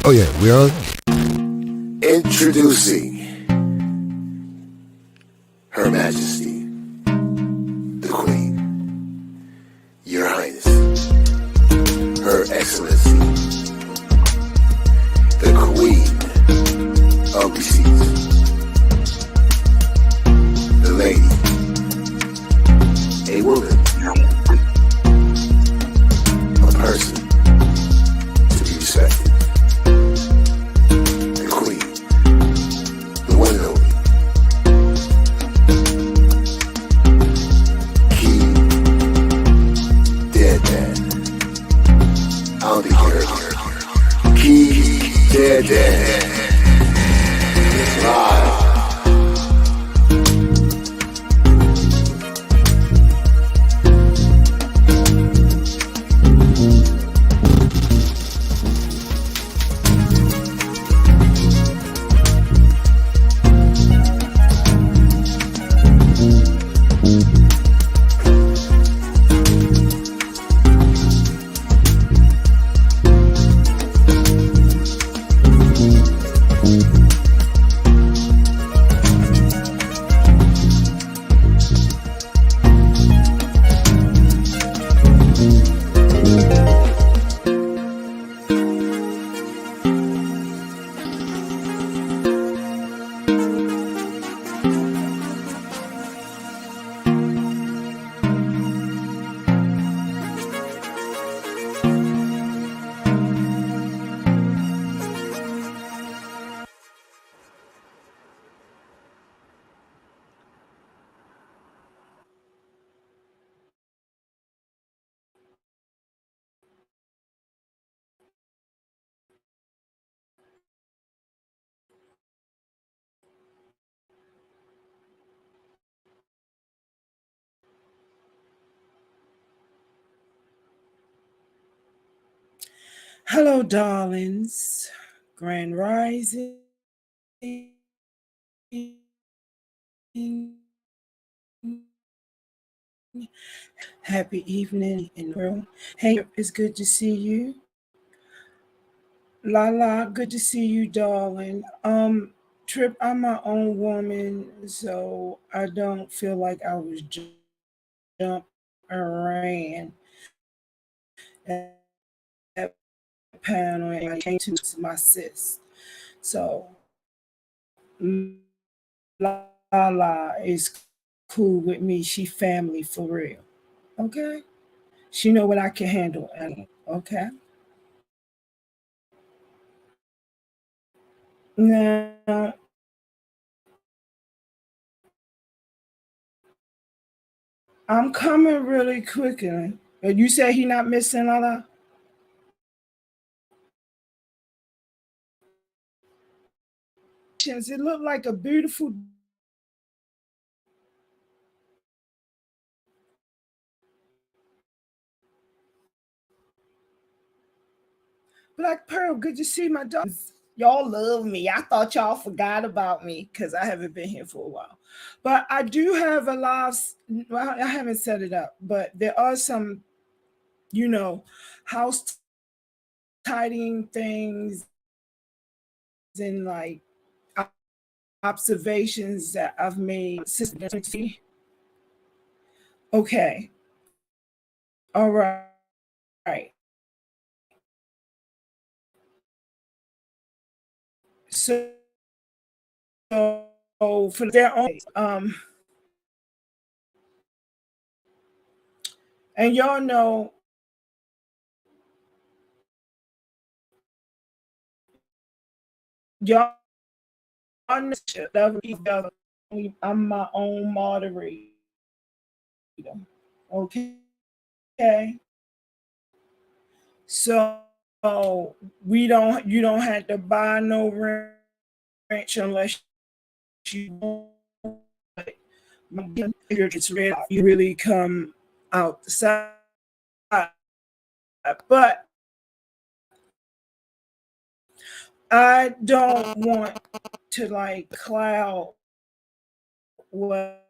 Oh yeah, we're on. Introducing Her Majesty, the Queen, Your Highness, Her Excellency, the Queen of Receipts, the Lady, a woman, a person to be respected, the Queen, the one and only, Key, dead man. I don't think you heard me. Key, dead man. Live. Hello, darlings. Grand Rising. Happy evening in the room. Hey, it's good to see you. Lala, good to see you, darling. Trip, I'm my own woman, so I don't feel like I was jumped around that panel and I came to my sis. So Lala is cool with me. She family for real. Okay? She know what I can handle. Okay? Now, I'm coming really quickly. You say he not missing Lala? It looked like a beautiful Black Pearl. Good to see my dog. Y'all love me. I thought y'all forgot about me because I haven't been here for a while. But I do have a live. Well, I haven't set it up, but there are some, house tidying things and like observations that I've made. Okay. All right. So for their own, and y'all know, y'all know I'm my own moderator. Okay. So you don't have to buy no ranch unless you you really come out the side. But I don't want to like cloud what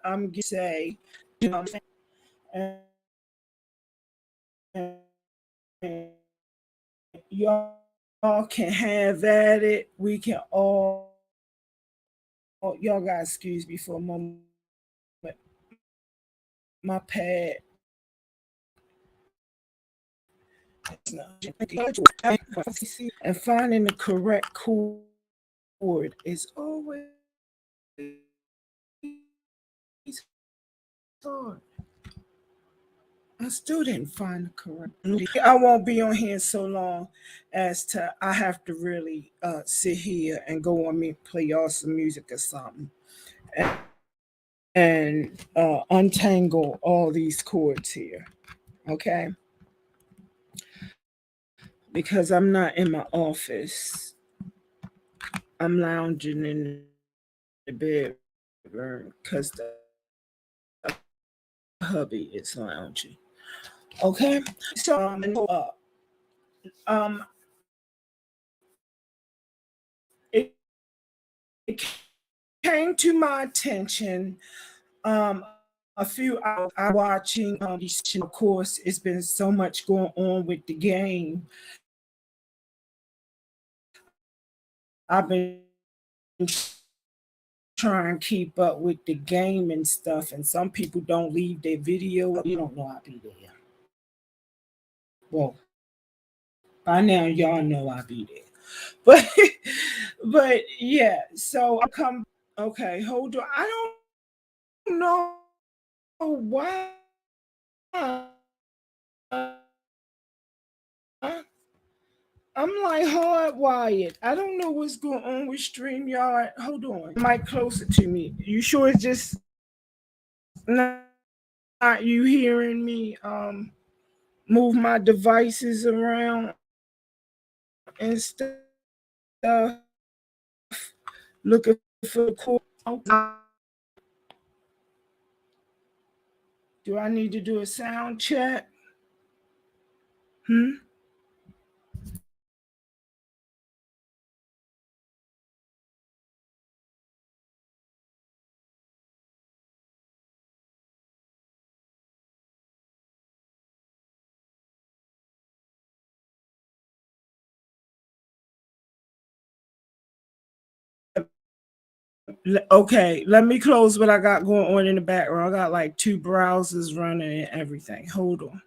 I'm gonna say, you know what I'm saying? y'all can have at it. We can all, y'all gotta excuse me for a moment. My pad. And finding the correct chord is always hard. I still didn't find the correct. I won't be on here so long as to I have to really sit here and go on me play y'all some music or something and untangle all these chords here. Okay, because I'm not in my office. I'm lounging in the bedroom because the hubby is lounging. Okay, so um, it, it came to my attention a few hours I watching these. Of course, it's been so much going on with the game. I've been trying to keep up with the game and stuff, and some people don't leave their video. You don't know I'll be there. Well, by now y'all know I'll be there. But but yeah, so I come okay, hold on. I don't know why I'm like hardwired. I don't know what's going on with StreamYard. Hold on. Mic closer to me. You sure it's just not you hearing me move my devices around and stuff? Looking for the cord. Do I need to do a sound check? Hmm? Okay, let me close what I got going on in the background. I got like two browsers running and everything. Hold on.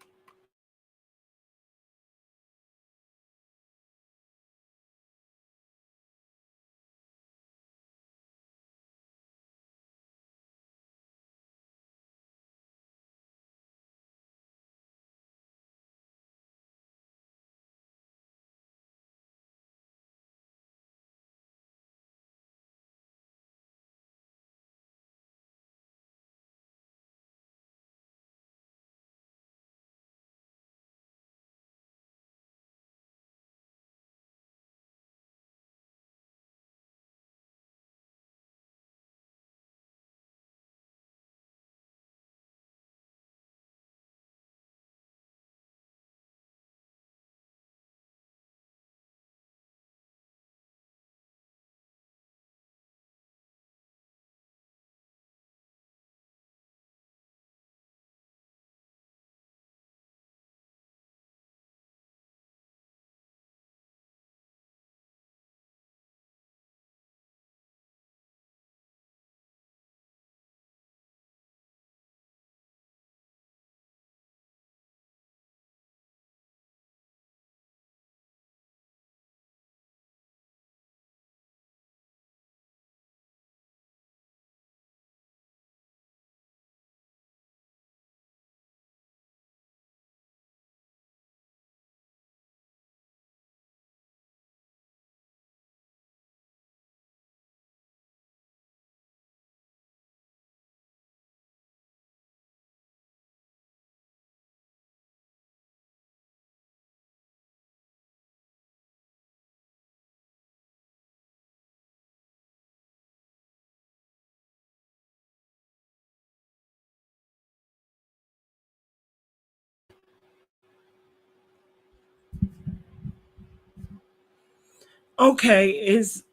Okay, is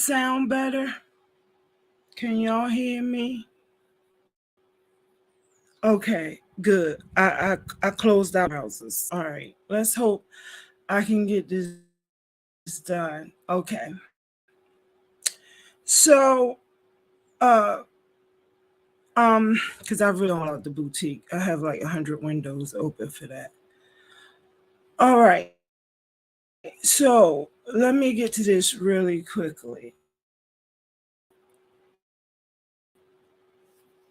sound better? Can y'all hear me? Okay, good. I closed out browsers. All right. Let's hope I can get this done. Okay. So because I really don't like the boutique. I have like 100 windows open for that. All right. So let me get to this really quickly.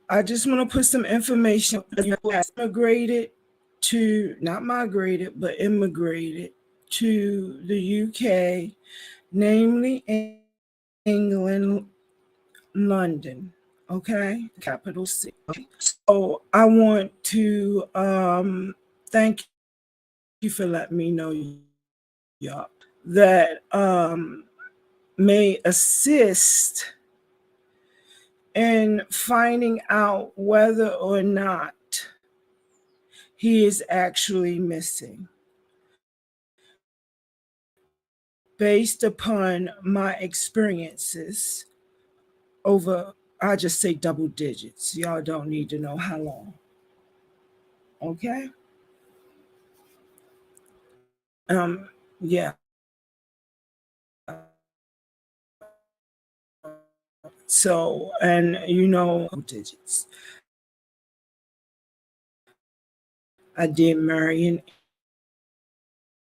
I just want to put some information. Immigrated to, not migrated, but immigrated to the UK, namely England, London, okay, capital C. Okay. So I want to thank you for letting me know, y'all, that may assist in finding out whether or not he is actually missing, based upon my experiences over, I just say double digits. Y'all don't need to know how long. Okay? Yeah. So, and digits. I did marry an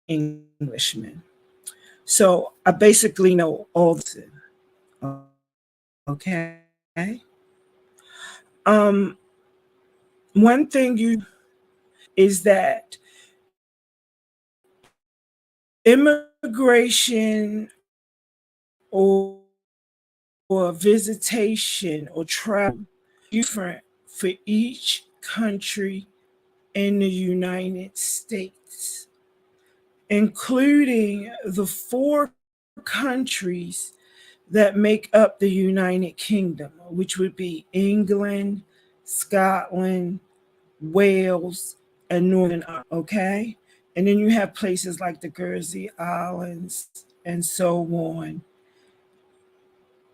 Englishman. So I basically know all this. Okay. Um, one thing is that immigration or visitation or travel different for each country in the United States, including the 4 countries that make up the United Kingdom, which would be England, Scotland, Wales, and Northern Ireland, okay? And then you have places like the Guernsey Islands and so on.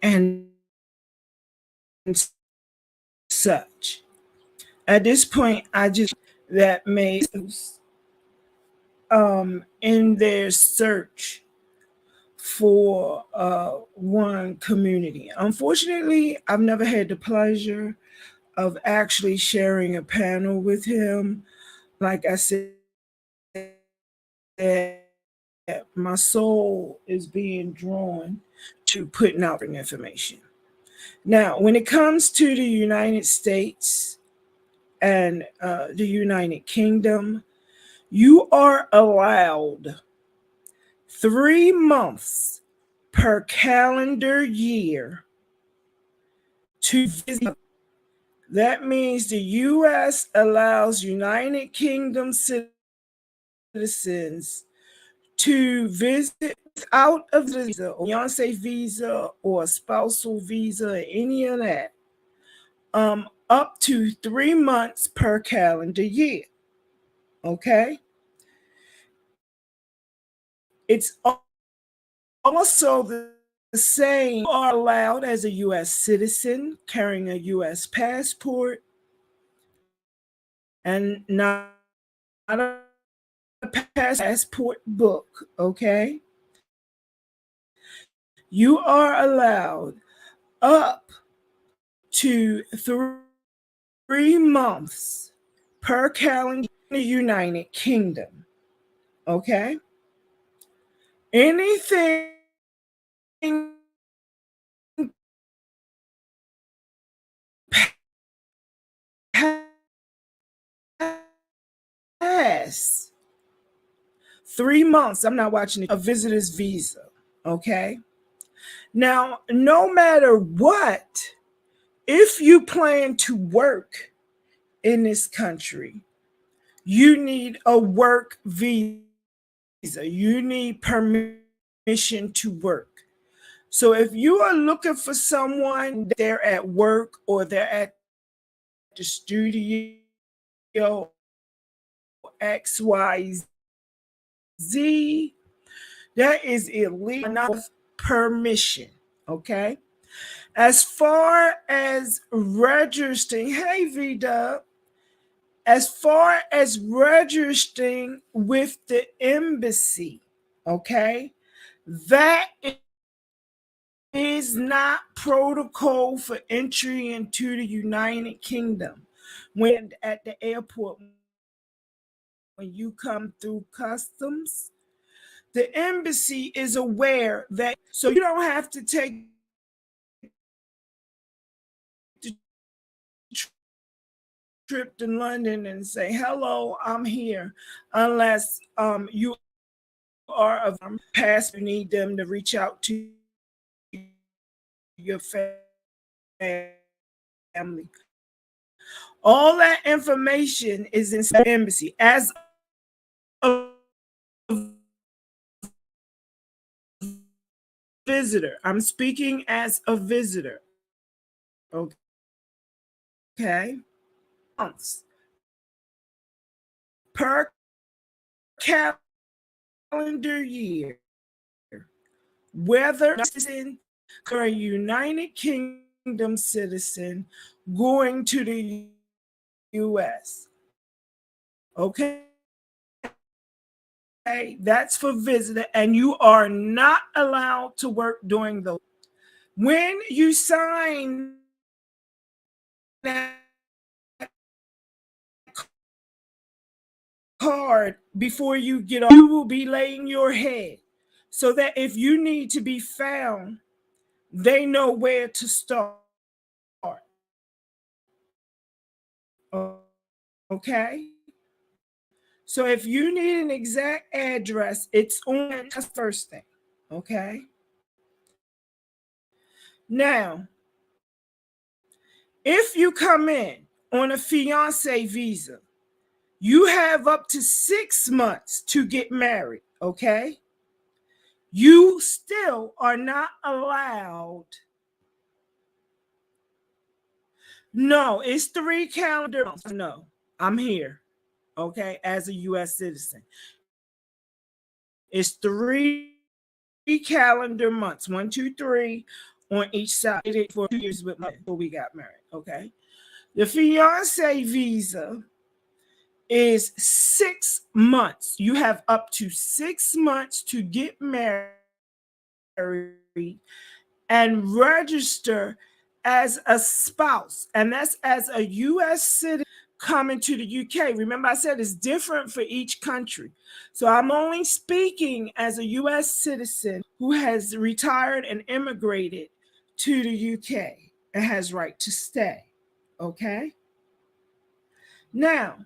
And such. At this point, I just that made in their search for one community. Unfortunately, I've never had the pleasure of actually sharing a panel with him. Like I said, my soul is being drawn to putting out information. Now, when it comes to the United States and the United Kingdom, you are allowed 3 months per calendar year to visit. That means the U.S. allows United Kingdom citizens to visit without a visa, or fiance visa, or a spousal visa, or any of that, up to 3 months per calendar year. Okay. It's also the same. You are allowed as a U.S. citizen carrying a U.S. passport and not a passport book. Okay. You are allowed up to 3 months per calendar in the United Kingdom. Okay. Anything past 3 months, I'm not watching a visitor's visa. Okay. Now, no matter what, if you plan to work in this country, you need a work visa. You need permission to work. So if you are looking for someone, they're at work or they're at the studio, XYZ, that is illegal permission. Okay. As far as registering, hey V Dub, as far as registering with the embassy, okay, that is not protocol for entry into the United Kingdom. When at the airport, when you come through customs, the embassy is aware that, so you don't have to take the trip to London and say, hello, I'm here, unless you are of past, you need them to reach out to your family. All that information is in the embassy. As a visitor, I'm speaking as a visitor. Okay. Per calendar year, whether citizen or a United Kingdom citizen going to the US. Okay. That's for visitor, and you are not allowed to work during those. When you sign that card before you get off, you will be laying your head so that if you need to be found, they know where to start. Okay? So if you need an exact address, it's on the first thing. Okay? Now, if you come in on a fiance visa, you have up to 6 months to get married. Okay? You still are not allowed. No, it's 3 calendar months. No, I'm here. Okay, as a U.S. citizen, it's 3 calendar months. 1, 2, 3 on each side. I did it for 2 years with my before we got married. Okay, the fiance visa is 6 months. You have up to 6 months to get married and register as a spouse, and that's as a U.S. citizen coming to the UK. Remember, I said it's different for each country. So I'm only speaking as a U.S. citizen who has retired and immigrated to the UK and has right to stay. Okay. Now,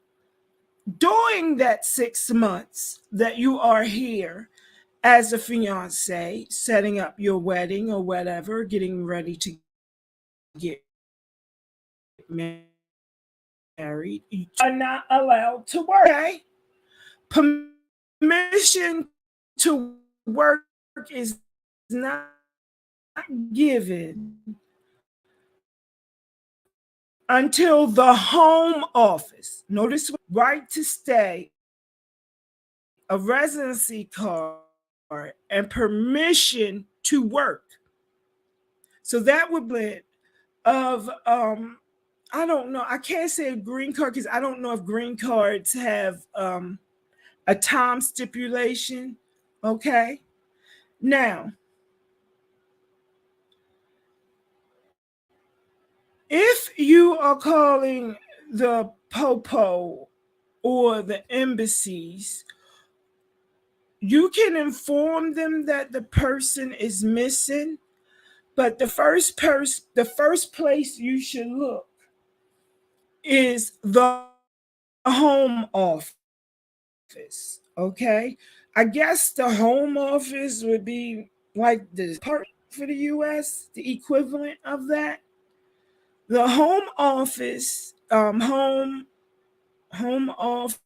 during that 6 months that you are here as a fiance, setting up your wedding or whatever, getting ready to get married, you are not allowed to work. Okay? Permission to work is not given until the home office, notice, right to stay, a residency card, and permission to work. So that would be of I don't know. I can't say a green card because I don't know if green cards have a time stipulation. Okay. Now, if you are calling the popo or the embassies, you can inform them that the person is missing, but the first place you should look is the home office. Okay, I guess the home office would be like the part for the US, the equivalent of that. The home office, home office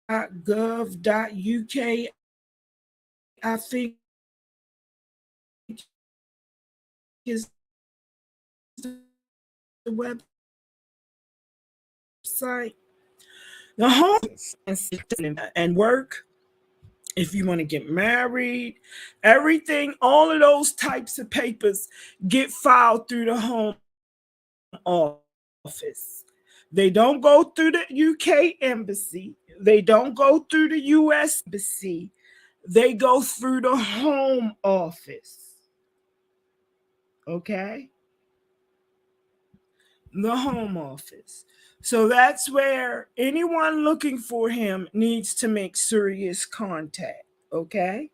.gov.uk, I think, is the website. The home and work, if you want to get married, everything, all of those types of papers get filed through the home office. They don't go through the UK embassy. They don't go through the US embassy. They go through the home office. Okay? The home office. So that's where anyone looking for him needs to make serious contact. Okay?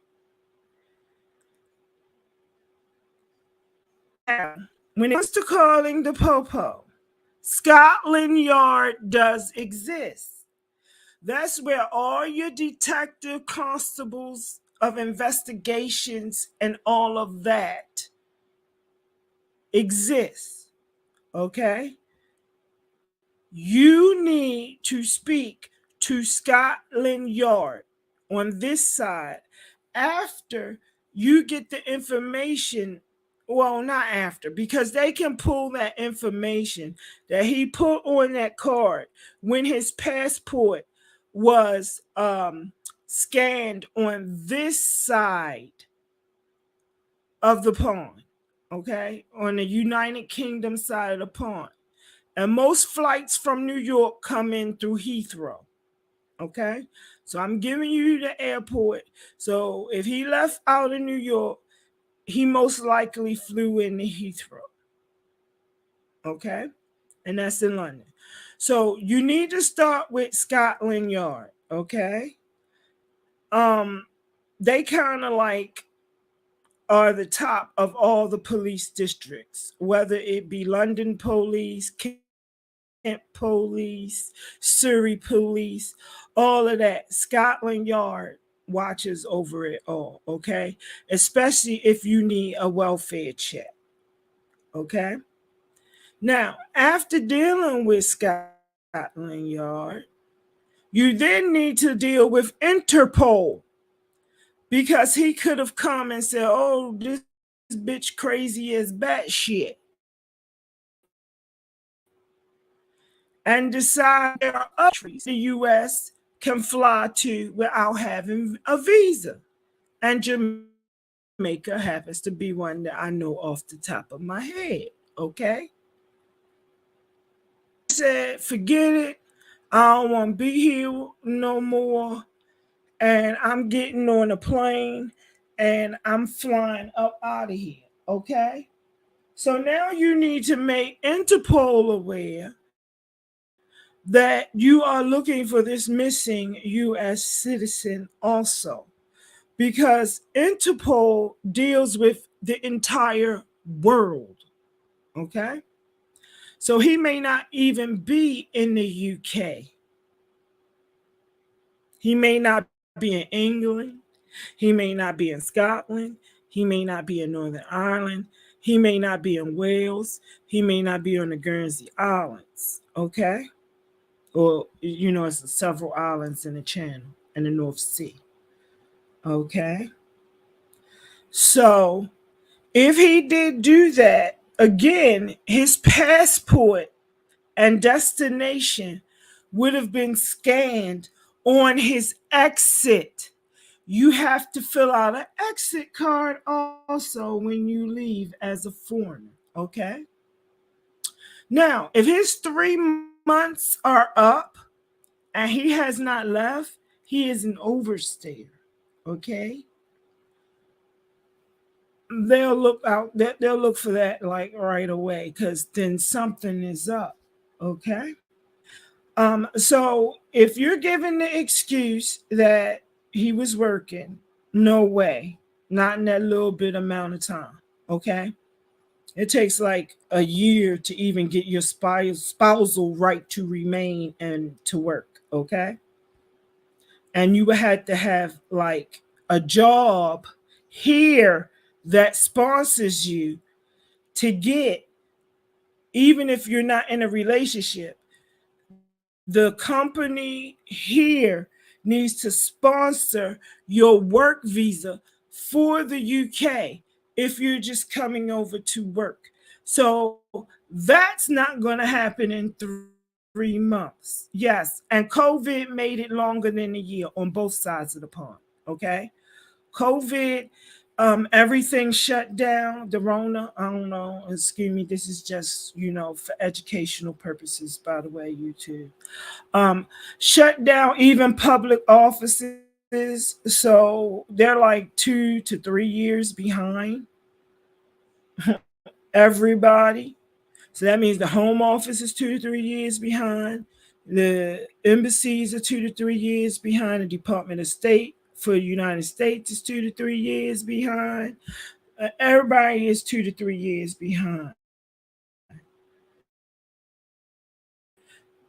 Now, when it comes to calling the Popo, Scotland Yard does exist. That's where all your detective constables of investigations and all of that exists. Okay? You need to speak to Scotland Yard on this side after you get the information. Well, not after, because they can pull that information that he put on that card when his passport was scanned on this side of the pond, okay, on the United Kingdom side of the pond. And most flights from New York come in through Heathrow. Okay. So I'm giving you the airport. So if he left out of New York, he most likely flew into Heathrow. Okay. And that's in London. So you need to start with Scotland Yard. Okay. They kind of like are the top of all the police districts, whether it be London police, Kent police, Surrey police, all of that. Scotland Yard watches over it all, okay? Especially if you need a welfare check, okay? Now, after dealing with Scotland Yard, you then need to deal with Interpol because he could have come and said, oh, this bitch crazy as batshit. And decide there are other countries the U.S. can fly to without having a visa. And Jamaica happens to be one that I know off the top of my head. Okay? I said, forget it. I don't want to be here no more. And I'm getting on a plane and I'm flying up out of here. Okay? So now you need to make Interpol aware that you are looking for this missing U.S. citizen also, because Interpol deals with the entire world. Okay? So he may not even be in the UK. He may not be in England. He may not be in Scotland. He may not be in Northern Ireland. He may not be in Wales. He may not be on the Guernsey Islands. Okay? Or, it's several islands in the Channel and the North Sea. Okay? So, if he did do that, again, his passport and destination would have been scanned on his exit. You have to fill out an exit card also when you leave as a foreigner. Okay? Now, if his 3 months are up, and he has not left, he is an overstayer. Okay? They'll look for that like right away, because then something is up. Okay? So if you're giving the excuse that he was working, no way. Not in that little bit amount of time. Okay? It takes like a year to even get your spousal right to remain and to work. Okay? And you had to have like a job here that sponsors you to get, even if you're not in a relationship, the company here needs to sponsor your work visa for the UK if you're just coming over to work. So that's not going to happen in 3 months. Yes. And COVID made it longer than a year on both sides of the pond. Okay. COVID, everything shut down. The Rona, I don't know. Excuse me. This is just, for educational purposes, by the way, YouTube. Shut down even public offices. So they're like 2 to 3 years behind everybody. So that means the home office is 2 to 3 years behind. The embassies are 2 to 3 years behind. The Department of State for the United States is 2 to 3 years behind. Everybody is 2 to 3 years behind.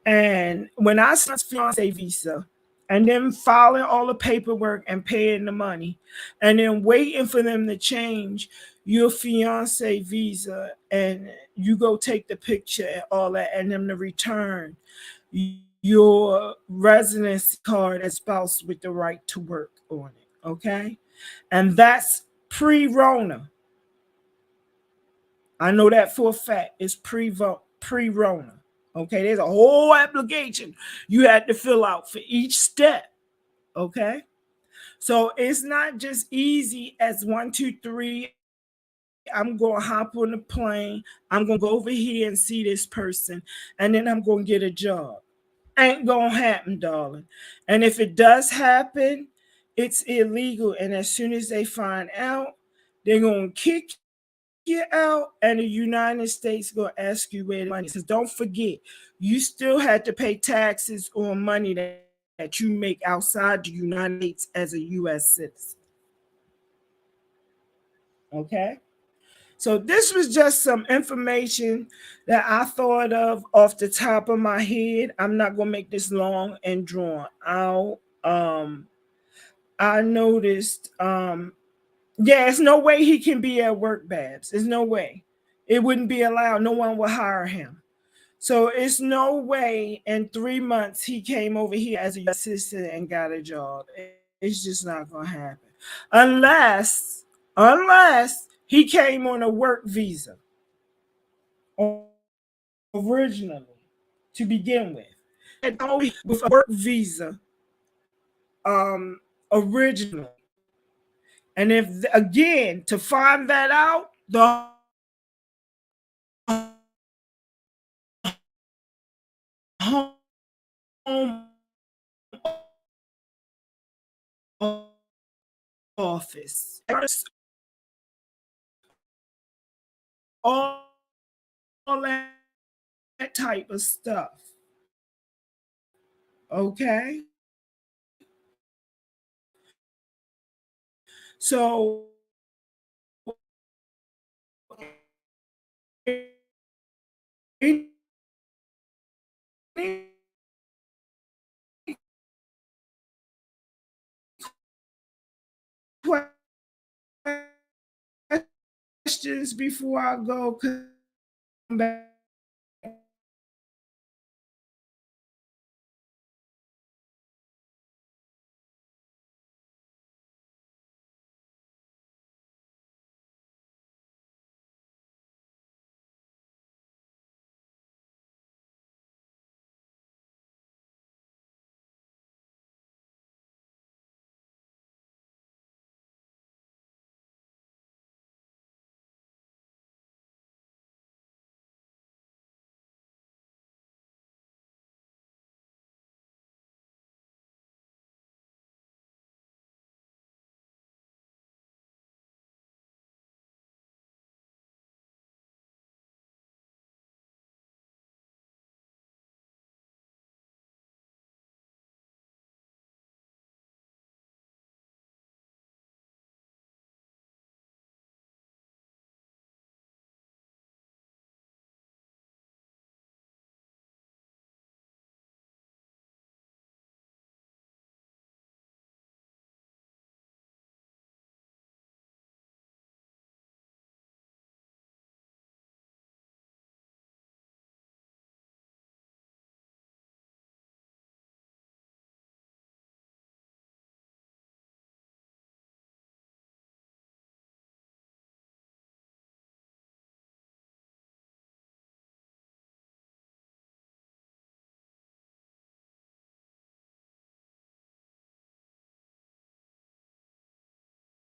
And when I signed fiance visa and then filing all the paperwork and paying the money and then waiting for them to change your fiance visa and you go take the picture and all that and them to return your residency card as spouse with the right to work on it. Okay. And that's pre-Rona. I know that for a fact. It's pre-Rona. Okay, there's a whole application you had to fill out for each step. Okay, so it's not just easy as 1, 2, 3. I'm gonna hop on the plane. I'm gonna go over here and see this person, and then I'm gonna get a job. Ain't gonna happen, darling. And if it does happen, it's illegal. And as soon as they find out, they're gonna kick you out, and the United States gonna ask you where the money is. Because don't forget, you still had to pay taxes on money that you make outside the United States as a U.S. citizen. Okay, so this was just some information that I thought of off the top of my head. I'm not gonna make this long and drawn out. I noticed yeah, there's no way he can be at work, Babs. There's no way. It wouldn't be allowed. No one would hire him. So it's no way in 3 months he came over here as a U.S. citizen and got a job. It's just not gonna happen. Unless he came on a work visa originally to begin with. And only with a work visa originally. And if again to find that out, the home office, all that type of stuff. Okay. So any questions before I go? Come back.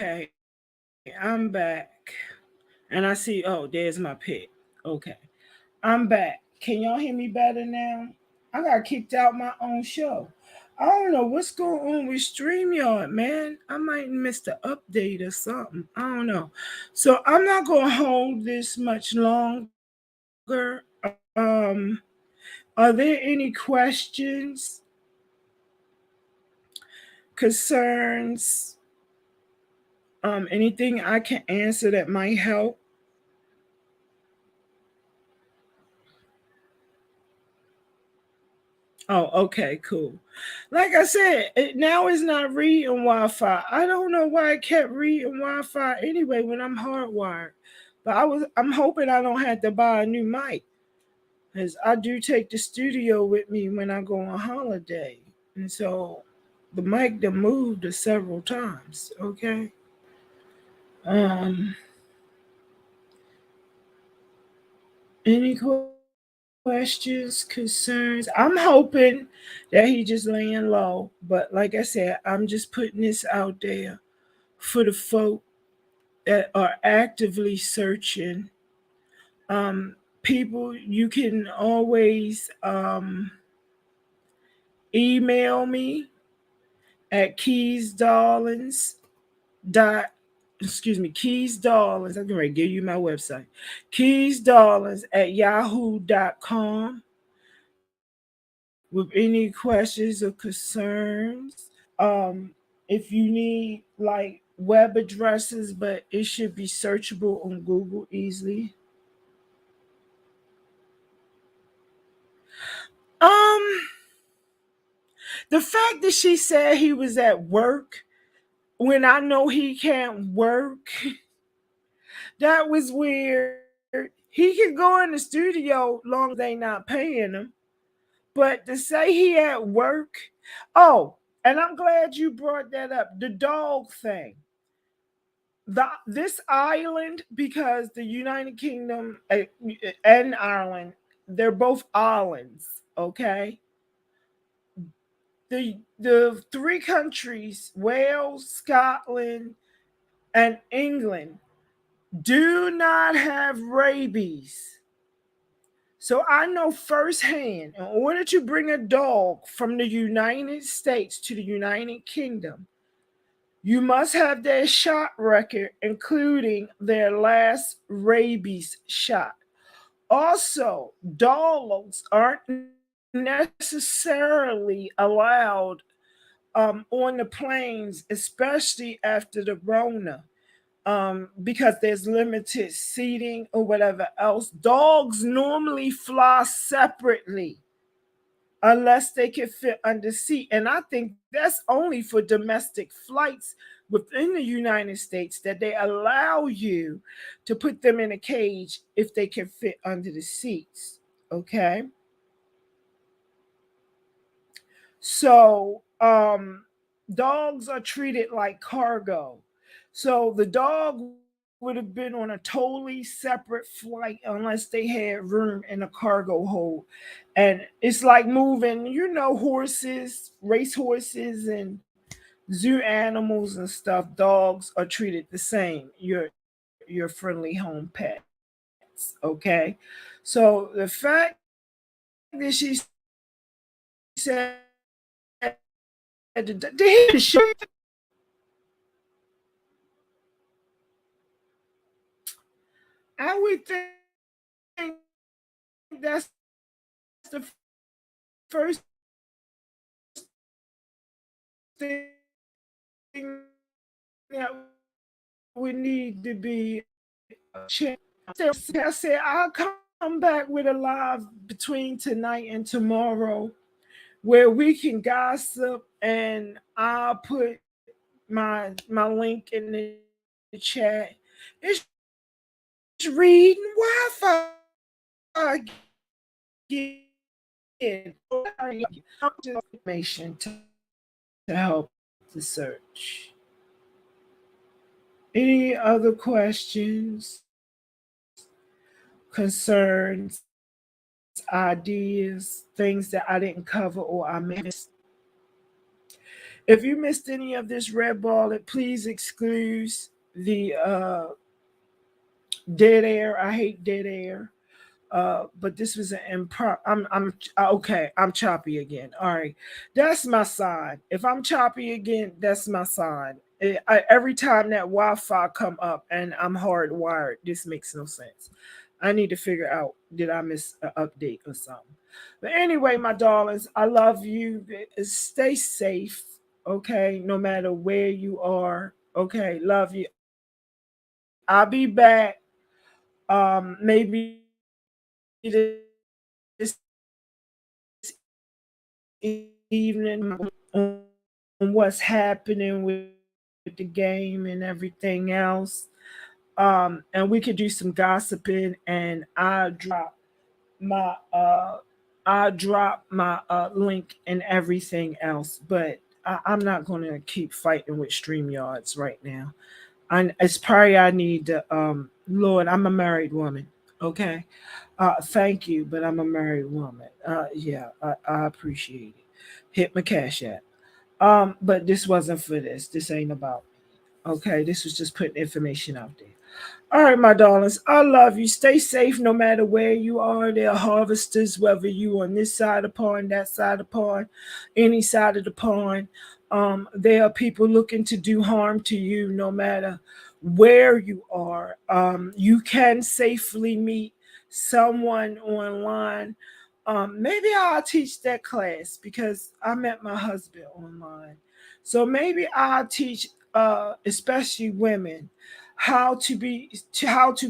Okay, I'm back. And I see, oh, there's my pic. Okay. I'm back. Can y'all hear me better now? I got kicked out my own show. I don't know what's going on with StreamYard, man. I might miss the update or something. I don't know. So I'm not going to hold this much longer. Are there any questions, concerns, anything I can answer that might help? Oh, okay, cool. Like I said, now it's not reading Wi-Fi. I don't know why it kept reading Wi-Fi anyway when I'm hardwired. But I'm hoping I don't have to buy a new mic. Because I do take the studio with me when I go on holiday. And so the mic that moved several times. Okay. Um any questions, concerns? I'm hoping that he just laying low. But like I said, I'm just putting this out there for the folk that are actively searching. Um, People, you can always email me at dot keys darlings. I'm going to give you my website, keysdarlins at yahoo.com, with any questions or concerns. If you need like web addresses, but it should be searchable on Google easily. Um, the fact that she said he was at work when I know he can't work, that was weird. He can go in the studio long as they not paying him. But to say he at work, oh, and I'm glad you brought that up. The dog thing. This island, because the United Kingdom and Ireland, they're both islands, okay? The three countries, Wales, Scotland, and England, do not have rabies. So I know firsthand, in order to bring a dog from the United States to the United Kingdom, you must have their shot record, including their last rabies shot. Also, dogs aren't necessarily allowed on the planes, especially after the Rona, because there's limited seating or whatever else. Dogs normally fly separately unless they can fit under seat. And I think that's only for domestic flights within the United States that they allow you to put them in a cage if they can fit under the seats. Okay. So, dogs are treated like cargo. So the dog would have been on a totally separate flight unless they had room in a cargo hold. And it's like moving, horses, race horses, and zoo animals and stuff. Dogs are treated the same. Your friendly home pets. Okay. So the fact that she said, did he show? I would think that's the first thing that would need to be checked. I said I'll come back with a live between tonight and tomorrow where we can gossip, and I'll put my link in the chat. It's reading Wi-Fi again. Information to help the search. Any other questions, concerns, ideas, things that I didn't cover or I missed? If you missed any of this red ball, please excuse the dead air. I hate dead air. But this was an improv. I'm okay. I'm choppy again. All right, that's my sign. If I'm choppy again, that's my sign. Every time that Wi-Fi come up and I'm hardwired, this makes no sense. I need to figure out, did I miss an update or something? But anyway, my darlings, I love you. Stay safe, okay? No matter where you are, okay? Love you. I'll be back. Maybe this evening on what's happening with the game and everything else. And we could do some gossiping, and my uh I'll drop my link and everything else. But I'm not gonna keep fighting with StreamYards right now. It's probably I need to Lord, I'm a married woman. Okay. Thank you, but I'm a married woman. Yeah, I appreciate it. Hit my cash app. But this wasn't for this. This ain't about me. Okay, this was just putting information out there. All right, my darlings, I love you. Stay safe no matter where you are. There are harvesters, whether you on this side of the pond, that side of the pond, any side of the pond. There are people looking to do harm to you no matter where you are. You can safely meet someone online. Maybe I'll teach that class because I met my husband online. So maybe I'll teach especially women how to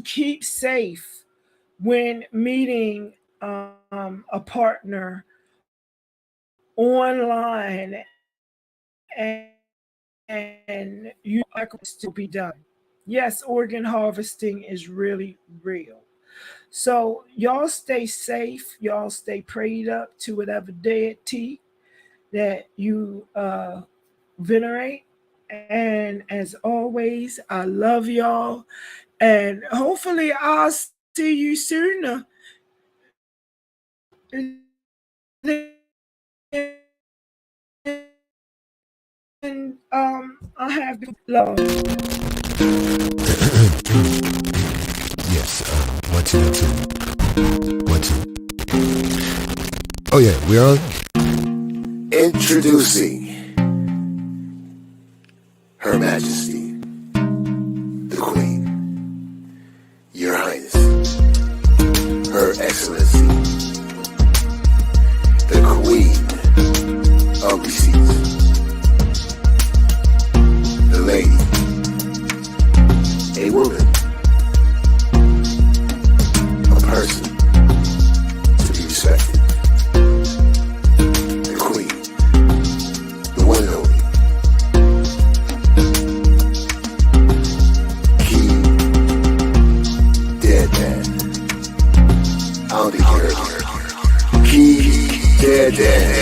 keep safe when meeting a partner online, and, and you still be done. Yes, organ harvesting is really real. So y'all stay safe. Y'all stay prayed up to whatever deity that you venerate. And as always, I love y'all. And hopefully I'll see you sooner. And I have love. Yes, 1, 2, 1, 2. Oh yeah, we're on. Introducing Her Majesty, the Queen, Your Highness, Her Excellency, the Queen of Receipts, the Lady, a woman, a person to be respected, the Queen, the one and only, I'll be here. Key, dead.